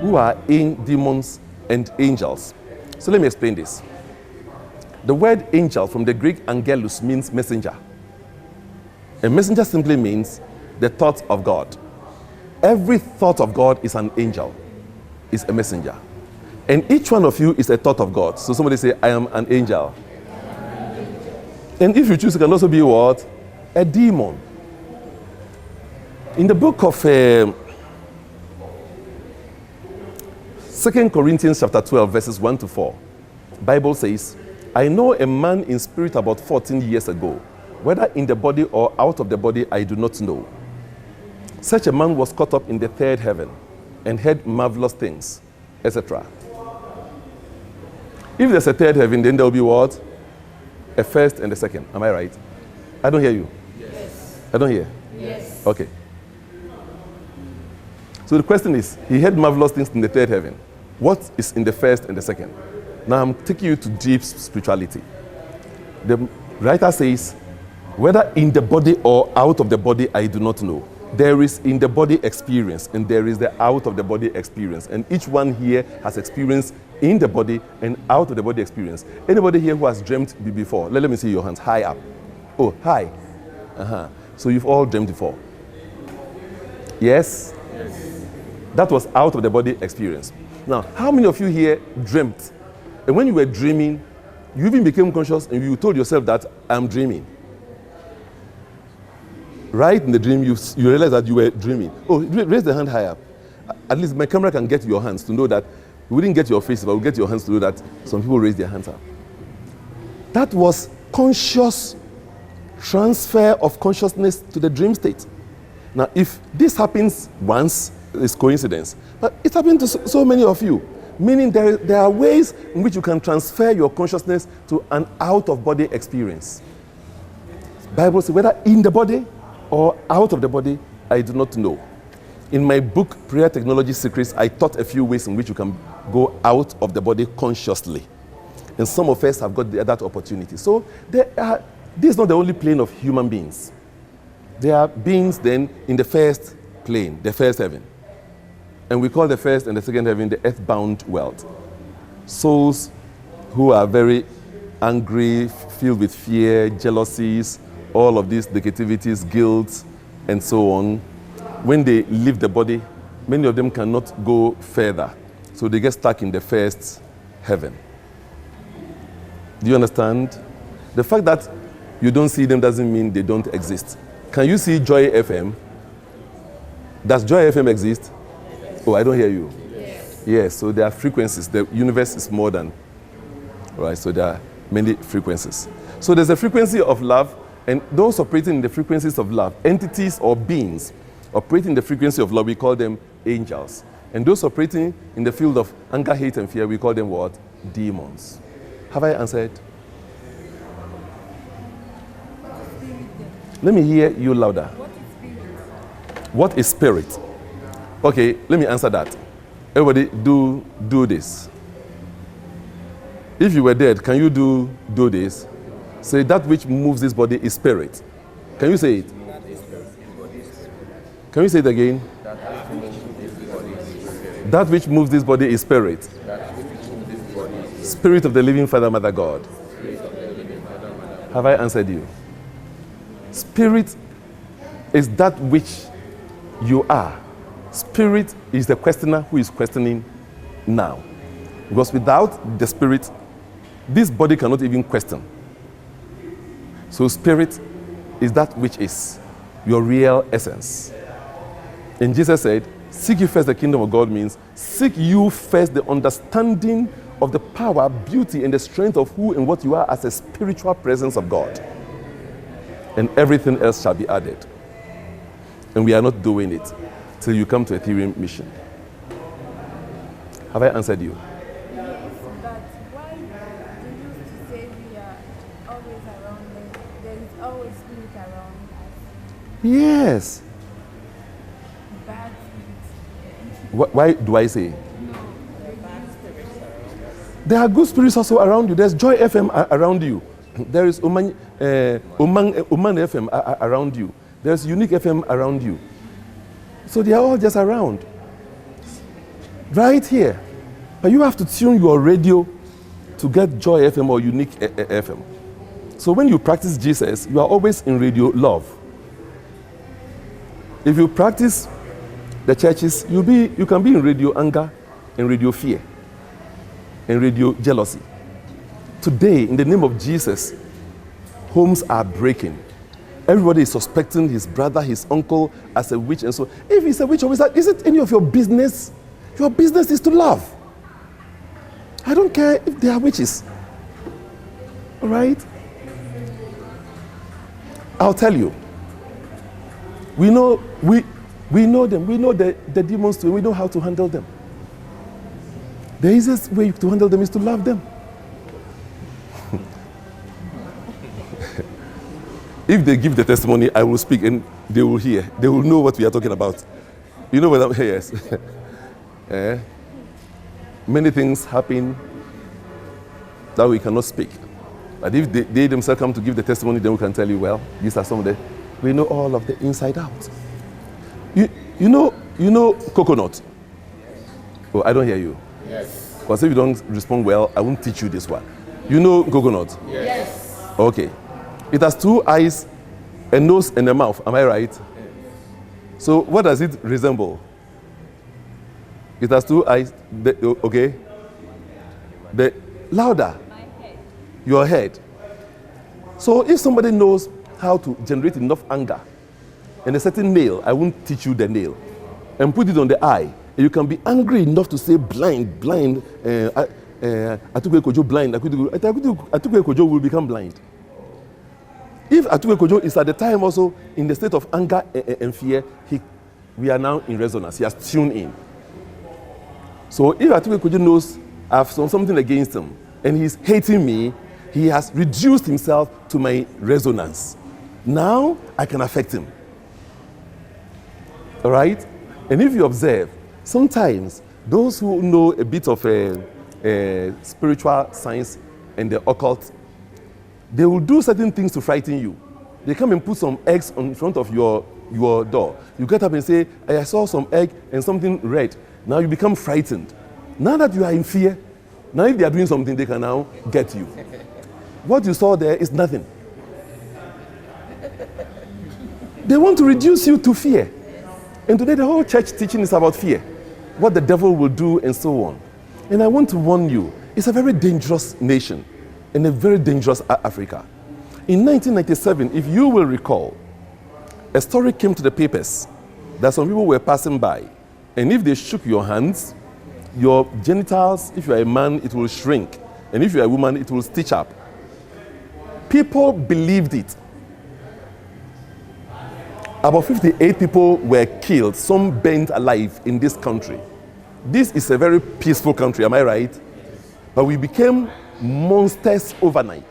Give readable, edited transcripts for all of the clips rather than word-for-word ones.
who are in demons and angels. So let me explain this. The word angel from the Greek angelos means messenger. A messenger simply means the thought of God. Every thought of God is an angel, is a messenger. And each one of you is a thought of God. So somebody say, I am an angel. And if you choose, it can also be what? A demon. In the book of 2 Corinthians chapter 12, verses 1 to 4, Bible says, I know a man in spirit about 14 years ago, whether in the body or out of the body, I do not know. Such a man was caught up in the third heaven and heard marvelous things, etc. If there's a third heaven, then there will be what? A first and a second. Am I right? I don't hear you. Yes. I don't hear. Yes. Okay. So the question is, he heard marvelous things in the third heaven. What is in the first and the second? Now I'm taking you to deep spirituality. The writer says, whether in the body or out of the body, I do not know. There is in the body experience and there is the out of the body experience. And each one here has experience in the body and out of the body experience. Anybody here who has dreamt before? Let me see your hands high up. Oh, high. So you've all dreamt before. Yes? Yes. That was out of the body experience. Now, how many of you here dreamt? And when you were dreaming, you even became conscious and you told yourself that I'm dreaming. Right in the dream, you realized that you were dreaming. Oh, raise the hand high up. At least my camera can get your hands to know that. We wouldn't get your face, but we'll get your hands to know that some people raise their hands up. That was conscious transfer of consciousness to the dream state. Now, if this happens once, it's coincidence. But it happened to so many of you. Meaning there are ways in which you can transfer your consciousness to an out-of-body experience. The Bible says, whether in the body or out of the body, I do not know. In my book, Prayer Technology Secrets, I taught a few ways in which you can go out of the body consciously. And some of us have got that opportunity. So this is not the only plane of human beings. There are beings then in the first plane, the first heaven. And we call the first and the second heaven the earthbound world. Souls who are very angry, filled with fear, jealousies, all of these negativities, guilt, and so on. When they leave the body, many of them cannot go further. So they get stuck in the first heaven. Do you understand? The fact that you don't see them doesn't mean they don't exist. Can you see Joy FM? Does Joy FM exist? Oh, I don't hear you. Yes. Yes, so there are frequencies. The universe is more than, right? So there are many frequencies. So there's a frequency of love, and those operating in the frequencies of love, entities or beings operating in the frequency of love, we call them angels. And those operating in the field of anger, hate, and fear, we call them what? Demons. Have I answered? Let me hear you louder. What is spirit? What is spirit? Okay, let me answer that. Everybody do this. If you were dead, can you do this? Say that which moves this body is spirit. Can you say it? Can you say it again? That which moves this body is spirit. Spirit of the living Father, Mother God. Have I answered you? Spirit is that which you are. Spirit is the questioner who is questioning now. Because without the spirit, this body cannot even question. So spirit is that which is your real essence. And Jesus said, seek you first the kingdom of God means seek you first the understanding of the power, beauty, and the strength of who and what you are as a spiritual presence of God. And everything else shall be added. And we are not doing it till you come to Etherean Mission. Have I answered you? Yes, but why do you say we are always around them? There is always spirit around us. Yes. Bad spirits. Why do I say? No, there are bad spirits around us. There are good spirits also around you. There's Joy FM around you. There is Oman FM around you. There's Unique FM around you. So they are all just around. Right here. But you have to tune your radio to get Joy FM or Unique FM. So when you practice Jesus, you are always in radio love. If you practice the churches, you can be in radio anger and radio fear and radio jealousy. Today, in the name of Jesus, homes are breaking. Everybody is suspecting his brother, his uncle as a witch, and so if he's a witch or wizard, is it any of your business? Your business is to love. I don't care if they are witches. All right? I'll tell you. We know them. We know the demons too. We know how to handle them. The easiest way to handle them is to love them. If they give the testimony, I will speak and they will hear. They will know what we are talking about. You know what I'm here? Yes. Many things happen that we cannot speak. But if they themselves come to give the testimony, then we can tell you, well, these are some of the, we know all of the inside out. You know coconut? Oh, I don't hear you. Yes. Because if you don't respond well, I won't teach you this one. You know coconut? Yes. Okay. It has 2 eyes, a nose, and a mouth. Am I right? So what does it resemble? It has 2 eyes. Okay. The louder. My head. Your head. So if somebody knows how to generate enough anger and a certain nail, I won't teach you the nail, and put it on the eye, and you can be angry enough to say blind. Atukwe Kojo blind. Atukwe Kojo will become blind. If Atukwe Kojo is at the time also in the state of anger and fear, we are now in resonance. He has tuned in. So if Atukwe Kojo knows I've done something against him and he's hating me, he has reduced himself to my resonance. Now I can affect him. All right? And if you observe, sometimes those who know a bit of spiritual science and the occult, they will do certain things to frighten you. They come and put some eggs in front of your door. You get up and say, I saw some egg and something red. Now you become frightened. Now that you are in fear, now if they are doing something, they can now get you. What you saw there is nothing. They want to reduce you to fear. And today the whole church teaching is about fear. What the devil will do and so on. And I want to warn you, it's a very dangerous nation and a very dangerous Africa. In 1997, if you will recall, a story came to the papers that some people were passing by. And if they shook your hands, your genitals, if you are a man, it will shrink. And if you are a woman, it will stitch up. People believed it. About 58 people were killed, some burnt alive in this country. This is a very peaceful country, am I right? But we became monsters overnight.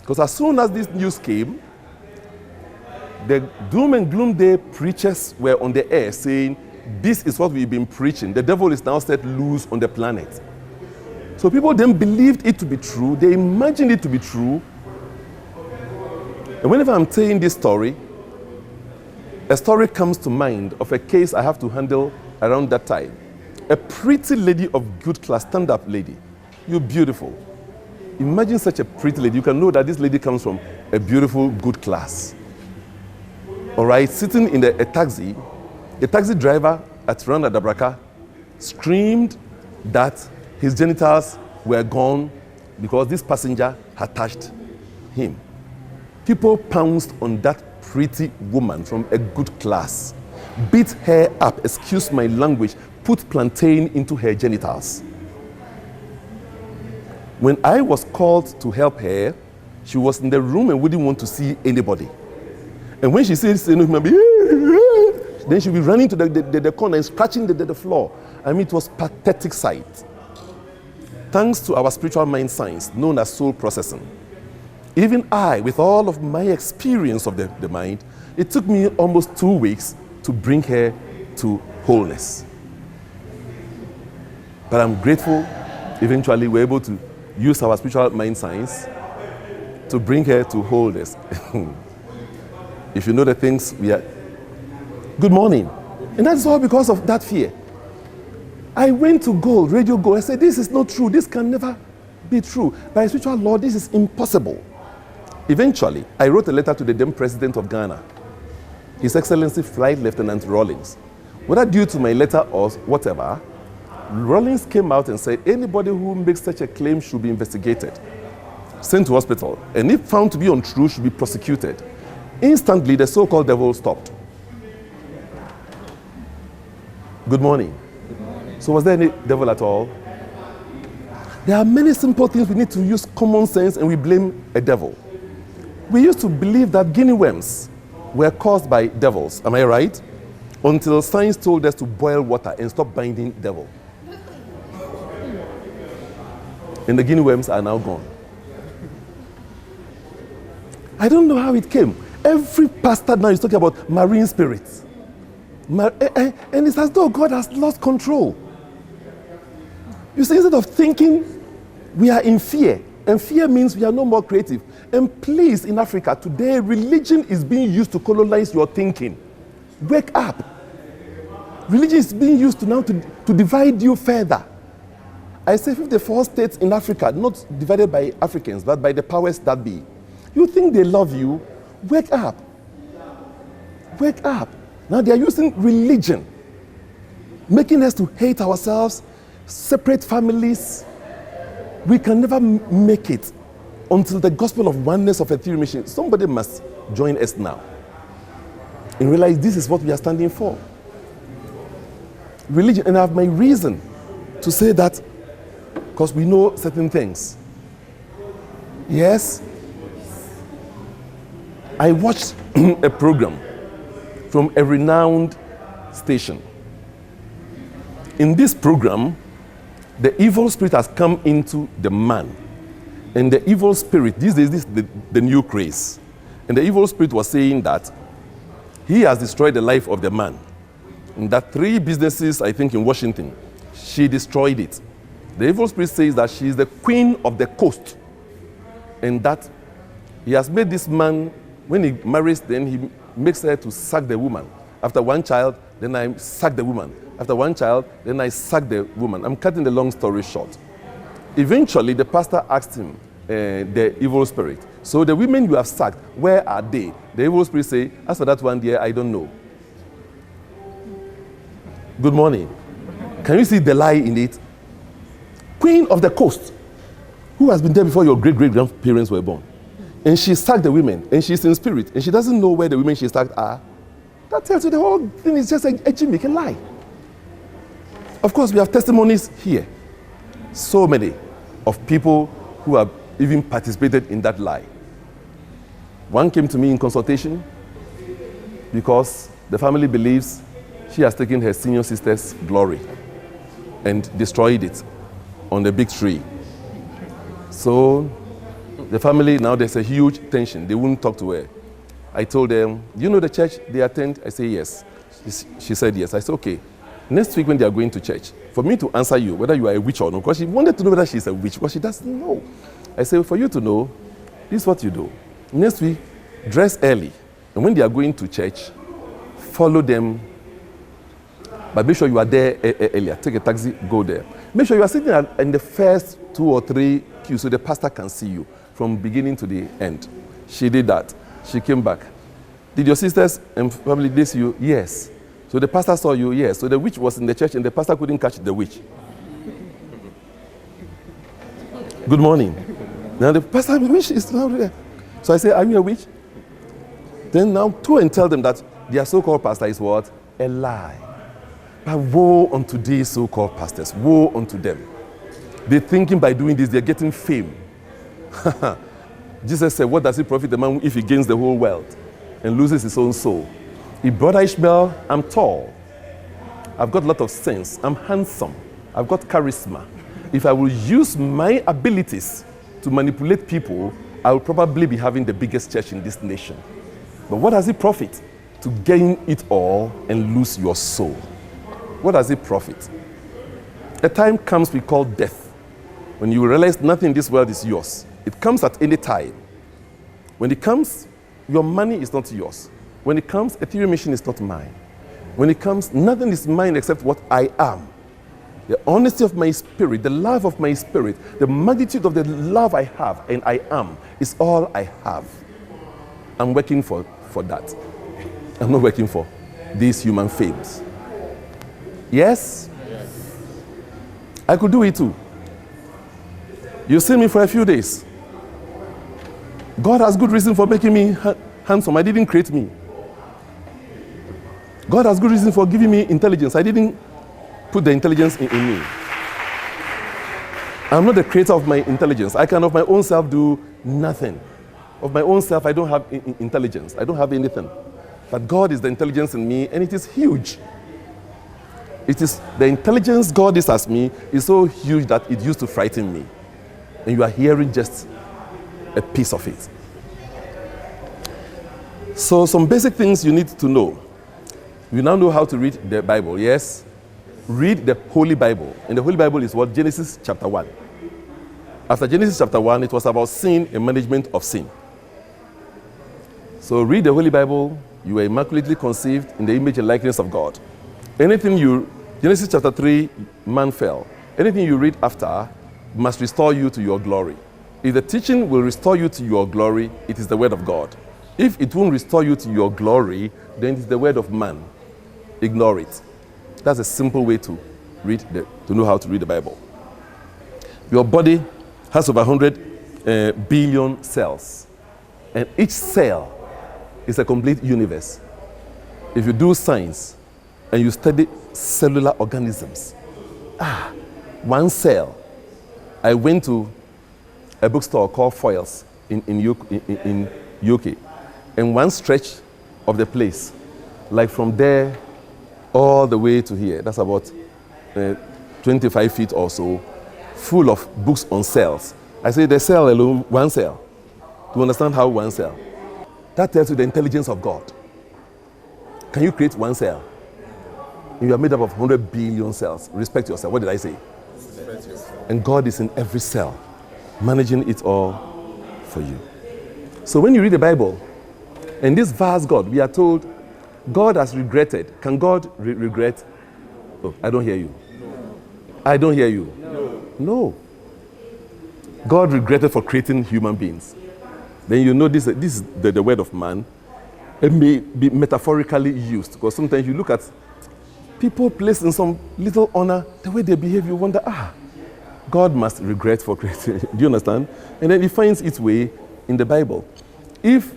Because as soon as this news came, the doom and gloom day preachers were on the air saying, this is what we've been preaching. The devil is now set loose on the planet. So people then believed it to be true. They imagined it to be true. And whenever I'm telling this story, a story comes to mind of a case I have to handle around that time. A pretty lady of good class, stand-up lady. You're beautiful. Imagine such a pretty lady. You can know that this lady comes from a beautiful, good class. All right, sitting in a taxi, the taxi driver at Rwanda Dabraka screamed that his genitals were gone because this passenger had touched him. People pounced on that pretty woman from a good class, beat her up, excuse my language, put plantain into her genitals. When I was called to help her, she was in the room and wouldn't want to see anybody. And when she says, then she'll be running to the corner and scratching the floor. I mean, it was pathetic sight. Thanks to our spiritual mind science, known as soul processing, even I, with all of my experience of the mind, it took me almost 2 weeks to bring her to wholeness. But I'm grateful, eventually we're able to use our spiritual mind science to bring her to wholeness. If you know the things we are... Good morning. And that's all because of that fear. I went to gold, radio gold. I said, this is not true. This can never be true. By spiritual law, this is impossible. Eventually, I wrote a letter to the then president of Ghana, His Excellency Flight Lieutenant Rawlings. Whether due to my letter or whatever, Rawlings came out and said anybody who makes such a claim should be investigated, sent to hospital, and if found to be untrue, should be prosecuted. Instantly, the so-called devil stopped. Good morning. Good morning. So was there any devil at all? There are many simple things we need to use common sense and we blame a devil. We used to believe that guinea worms were caused by devils. Am I right? Until science told us to boil water and stop binding devil. And the guinea worms are now gone. I don't know how it came. Every pastor now is talking about marine spirits. And it's as though God has lost control. You see, instead of thinking we are in fear, and fear means we are no more creative. And please, in Africa, today, religion is being used to colonize your thinking. Wake up. Religion is being used now to divide you further. I say 54 states in Africa, not divided by Africans, but by the powers that be. You think they love you? Wake up. Wake up. Now they are using religion, making us to hate ourselves, separate families. We can never make it until the gospel of oneness of Etherean Mission. Somebody must join us now and realize this is what we are standing for. Religion, and I have my reason to say that because we know certain things. Yes, I watched a program from a renowned station. In this program, the evil spirit has come into the man. And the evil spirit, these days, this is the new craze. And the evil spirit was saying that he has destroyed the life of the man. And that 3 businesses, I think in Washington, she destroyed it. The evil spirit says that she is the queen of the coast. And that he has made this man, when he marries, then he makes her to suck the woman. After 1 child, then I suck the woman. After 1 child, then I suck the woman. I'm cutting the long story short. Eventually, the pastor asked him, the evil spirit, so the women you have sucked, where are they? The evil spirit say, as for that one dear, I don't know. Good morning. Can you see the lie in it? Queen of the coast, who has been there before your great-great-grandparents were born. And she sucked the women, and she's in spirit, and she doesn't know where the women she sucked are. That tells you the whole thing is just a gimmick, a lie. Of course, we have testimonies here. So many of people who have even participated in that lie. One came to me in consultation because the family believes she has taken her senior sister's glory and destroyed it on the big tree. So the family, now there's a huge tension. They wouldn't talk to her. I told them, do you know the church they attend? I say, yes. She said, yes. I said, okay. Next week when they are going to church, for me to answer you whether you are a witch or not, because she wanted to know whether she's a witch, because she doesn't know. I say, for you to know, this is what you do. Next week, dress early. And when they are going to church, follow them. But make sure you are there earlier. Take a taxi, go there. Make sure you are sitting in the first 2 or 3 queues so the pastor can see you from beginning to the end. She did that. She came back. Did your sisters and family, they see you? Yes. So the pastor saw you? Yes. So the witch was in the church and the pastor couldn't catch the witch. Good morning. Now the pastor, the witch is not there. So I say, are you a witch? Then now go and tell them that their so-called pastor is what? A lie. But woe unto these so-called pastors. Woe unto them. They're thinking by doing this, they're getting fame. Jesus said, what does it profit the man if he gains the whole world and loses his own soul? If brother Ishmael, I'm tall. I've got a lot of sense. I'm handsome. I've got charisma. If I will use my abilities to manipulate people, I will probably be having the biggest church in this nation. But what does it profit? To gain it all and lose your soul. What does it profit? A time comes we call death, when you realize nothing in this world is yours. It comes at any time. When it comes, your money is not yours. When it comes, Etherean Mission is not mine. When it comes, nothing is mine except what I am. the honesty of my spirit, the love of my spirit, the magnitude of the love I have and I am is all I have. I'm working for that. I'm not working for these human fames. Yes? Yes. I could do it too. You see me for a few days. God has good reason for making me handsome. I didn't create me. God has good reason for giving me intelligence. I didn't put the intelligence in me. I'm not the creator of my intelligence. I can of my own self do nothing. Of my own self, I don't have intelligence. I don't have anything. But God is the intelligence in me, and it is huge. It is the intelligence God is as me is so huge that it used to frighten me. And you are hearing just a piece of it. So some basic things you need to know. You now know how to read the Bible, yes? Read the Holy Bible. And the Holy Bible is what? Genesis chapter 1. After Genesis chapter 1, it was about sin and management of sin. So read the Holy Bible. You were immaculately conceived in the image and likeness of God. Genesis chapter 3, man fell. Anything you read after must restore you to your glory. If the teaching will restore you to your glory, it is the word of God. If it won't restore you to your glory, then it is the word of man. Ignore it. That's a simple way to know how to read the Bible. Your body has over 100 billion cells. And each cell is a complete universe. If you do science and you study cellular organisms, one cell. I went to a bookstore called Foyles in UK. And one stretch of the place, like from there all the way to here, that's about 25 feet or so, full of books on cells. I say the cell alone, one cell. To understand how one cell. That tells you the intelligence of God. Can you create one cell? You are made up of 100 billion cells. Respect yourself. What did I say? And God is in every cell, managing it all for you. So when you read the Bible, and this vast God, we are told, God has regretted. Can God regret? Oh, I don't hear you. No. I don't hear you. No. God regretted for creating human beings. Then you know this is the word of man. It may be metaphorically used, because sometimes you look at people placed in some little honor, the way they behave, you wonder, God must regret for creating. Do you understand? And then it finds its way in the Bible. If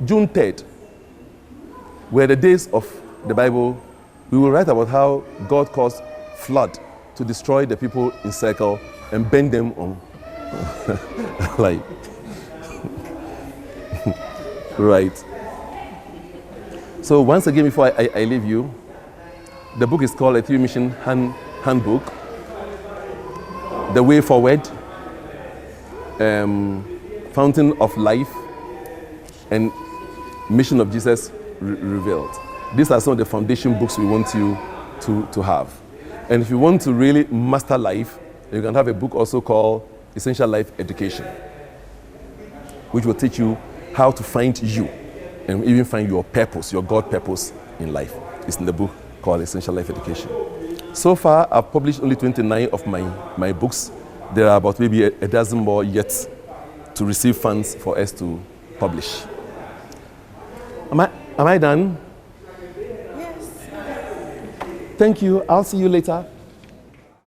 June 3rd were the days of the Bible, we will write about how God caused flood to destroy the people in circle and bend them on. Like, right. So once again, before I leave you, the book is called Etherean Mission Handbook, The Way Forward, Fountain of Life, and Mission of Jesus Revealed. These are some of the foundation books we want you to have. And if you want to really master life, you can have a book also called Essential Life Education, which will teach you how to find you and even find your purpose, your God purpose in life. It's in the book called Essential Life Education. So far, I've published only 29 of my books. There are about maybe a dozen more yet to receive funds for us to publish. Am I done? Yes. Thank you. I'll see you later.